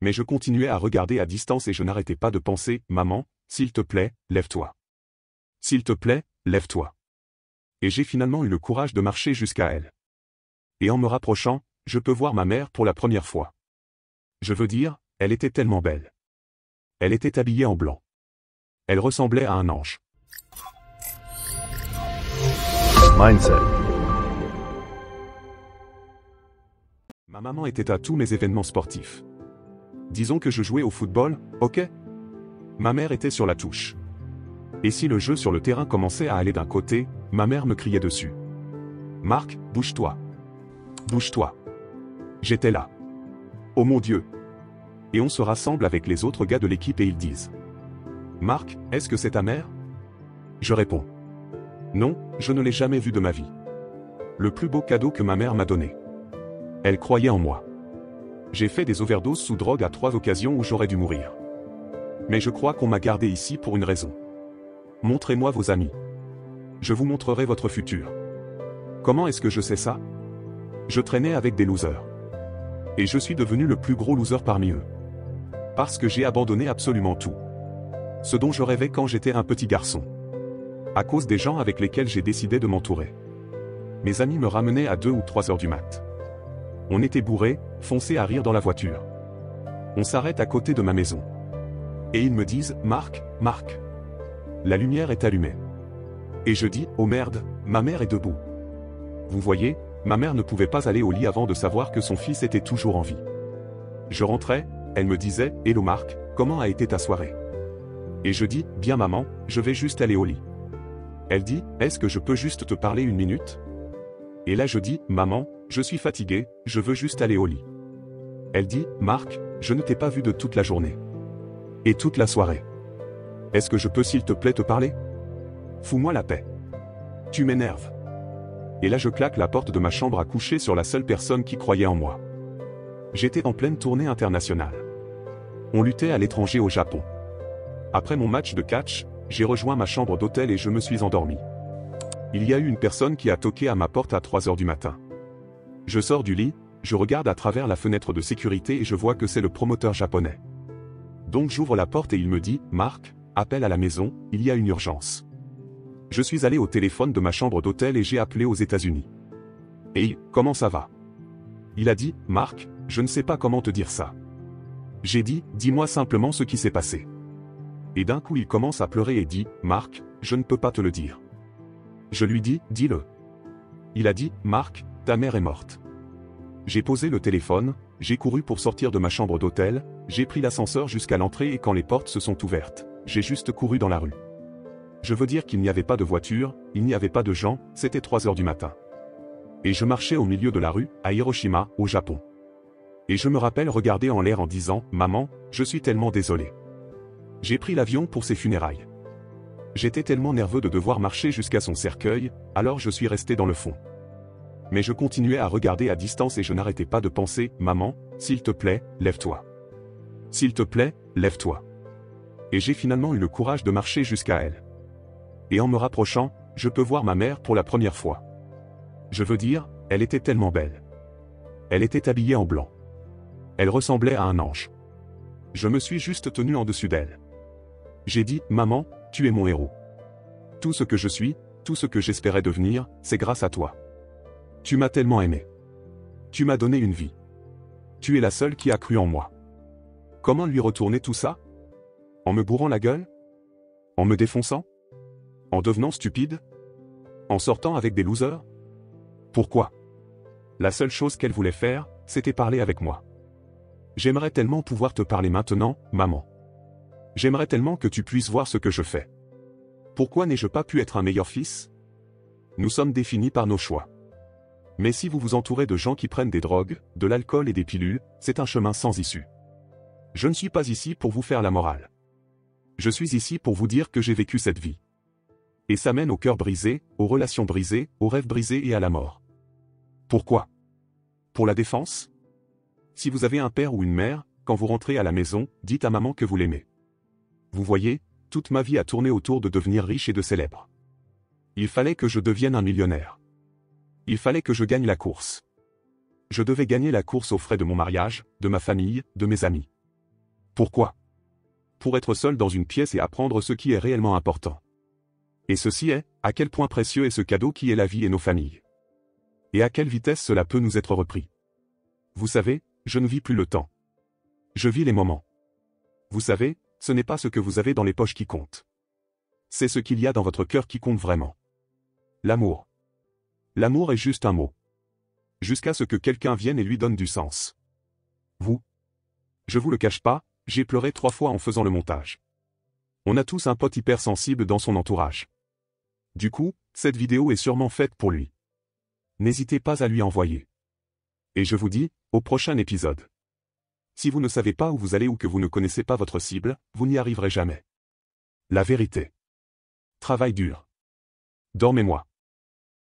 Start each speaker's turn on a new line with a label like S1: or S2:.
S1: Mais je continuais à regarder à distance et je n'arrêtais pas de penser, maman, s'il te plaît, lève-toi. S'il te plaît, lève-toi. Et j'ai finalement eu le courage de marcher jusqu'à elle. Et en me rapprochant, je peux voir ma mère pour la première fois. Je veux dire, elle était tellement belle. Elle était habillée en blanc. Elle ressemblait à un ange.
S2: Mindset.
S1: Ma maman était à tous mes événements sportifs. Disons que je jouais au football, ok? Ma mère était sur la touche. Et si le jeu sur le terrain commençait à aller d'un côté, ma mère me criait dessus. Marc, bouge-toi. Bouge-toi. J'étais là. Oh mon Dieu. Et on se rassemble avec les autres gars de l'équipe et ils disent. Marc, est-ce que c'est ta mère? Je réponds. Non, je ne l'ai jamais vue de ma vie. Le plus beau cadeau que ma mère m'a donné. Elle croyait en moi. J'ai fait des overdoses sous drogue à 3 occasions où j'aurais dû mourir. Mais je crois qu'on m'a gardé ici pour une raison. Montrez-moi vos amis. Je vous montrerai votre futur. Comment est-ce que je sais ça? Je traînais avec des losers. Et je suis devenu le plus gros loser parmi eux. Parce que j'ai abandonné absolument tout. Ce dont je rêvais quand j'étais un petit garçon. À cause des gens avec lesquels j'ai décidé de m'entourer. Mes amis me ramenaient à 2 ou 3 heures du mat. On était bourrés, foncés à rire dans la voiture. On s'arrête à côté de ma maison. Et ils me disent, Marc, Marc. La lumière est allumée. Et je dis, oh merde, ma mère est debout. Vous voyez, ma mère ne pouvait pas aller au lit avant de savoir que son fils était toujours en vie. Je rentrais, elle me disait, hello Marc, comment a été ta soirée? Et je dis, bien maman, je vais juste aller au lit. Elle dit, est-ce que je peux juste te parler une minute? Et là je dis, maman, je suis fatigué, je veux juste aller au lit. Elle dit, Marc, je ne t'ai pas vu de toute la journée. Et toute la soirée. Est-ce que je peux s'il te plaît te parler? Fous-moi la paix. Tu m'énerves. Et là je claque la porte de ma chambre à coucher sur la seule personne qui croyait en moi. J'étais en pleine tournée internationale. On luttait à l'étranger au Japon. Après mon match de catch, j'ai rejoint ma chambre d'hôtel et je me suis endormi. Il y a eu une personne qui a toqué à ma porte à 3 heures du matin. Je sors du lit, je regarde à travers la fenêtre de sécurité et je vois que c'est le promoteur japonais. Donc j'ouvre la porte et il me dit, Marc, appelle à la maison, il y a une urgence. Je suis allé au téléphone de ma chambre d'hôtel et j'ai appelé aux États-Unis. Hey, comment ça va? Il a dit, Marc, je ne sais pas comment te dire ça. J'ai dit, dis-moi simplement ce qui s'est passé. Et d'un coup il commence à pleurer et dit, Marc, je ne peux pas te le dire. Je lui dis, dis-le. Il a dit, Marc, ta mère est morte. J'ai posé le téléphone, j'ai couru pour sortir de ma chambre d'hôtel, j'ai pris l'ascenseur jusqu'à l'entrée et quand les portes se sont ouvertes, j'ai juste couru dans la rue. Je veux dire qu'il n'y avait pas de voiture, il n'y avait pas de gens, c'était 3 heures du matin. Et je marchais au milieu de la rue, à Hiroshima, au Japon. Et je me rappelle regarder en l'air en disant, maman, je suis tellement désolé. J'ai pris l'avion pour ses funérailles. J'étais tellement nerveux de devoir marcher jusqu'à son cercueil, alors je suis resté dans le fond. Mais je continuais à regarder à distance et je n'arrêtais pas de penser, maman, s'il te plaît, lève-toi. S'il te plaît, lève-toi. Et j'ai finalement eu le courage de marcher jusqu'à elle. Et en me rapprochant, je peux voir ma mère pour la première fois. Je veux dire, elle était tellement belle. Elle était habillée en blanc. Elle ressemblait à un ange. Je me suis juste tenu en dessus d'elle. J'ai dit, maman, tu es mon héros. Tout ce que je suis, tout ce que j'espérais devenir, c'est grâce à toi. Tu m'as tellement aimé. Tu m'as donné une vie. Tu es la seule qui a cru en moi. Comment lui retourner tout ça? En me bourrant la gueule? En me défonçant? En devenant stupide? En sortant avec des losers? Pourquoi? La seule chose qu'elle voulait faire, c'était parler avec moi. J'aimerais tellement pouvoir te parler maintenant, maman. J'aimerais tellement que tu puisses voir ce que je fais. Pourquoi n'ai-je pas pu être un meilleur fils? Nous sommes définis par nos choix. Mais si vous vous entourez de gens qui prennent des drogues, de l'alcool et des pilules, c'est un chemin sans issue. Je ne suis pas ici pour vous faire la morale. Je suis ici pour vous dire que j'ai vécu cette vie. Et ça mène au cœur brisé, aux relations brisées, aux rêves brisés et à la mort. Pourquoi? Pour la défense? Si vous avez un père ou une mère, quand vous rentrez à la maison, dites à maman que vous l'aimez. Vous voyez, toute ma vie a tourné autour de devenir riche et de célèbre. Il fallait que je devienne un millionnaire. Il fallait que je gagne la course. Je devais gagner la course aux frais de mon mariage, de ma famille, de mes amis. Pourquoi? Pour être seul dans une pièce et apprendre ce qui est réellement important. Et ceci est, à quel point précieux est ce cadeau qui est la vie et nos familles. Et à quelle vitesse cela peut nous être repris. Vous savez, je ne vis plus le temps. Je vis les moments. Vous savez, ce n'est pas ce que vous avez dans les poches qui compte. C'est ce qu'il y a dans votre cœur qui compte vraiment. L'amour. L'amour est juste un mot. Jusqu'à ce que quelqu'un vienne et lui donne du sens. Vous. Je vous le cache pas, j'ai pleuré 3 fois en faisant le montage. On a tous un pote hypersensible dans son entourage. Du coup, cette vidéo est sûrement faite pour lui. N'hésitez pas à lui envoyer. Et je vous dis, au prochain épisode. Si vous ne savez pas où vous allez ou que vous ne connaissez pas votre cible, vous n'y arriverez jamais. La vérité. Travail dur. Dormez-moi.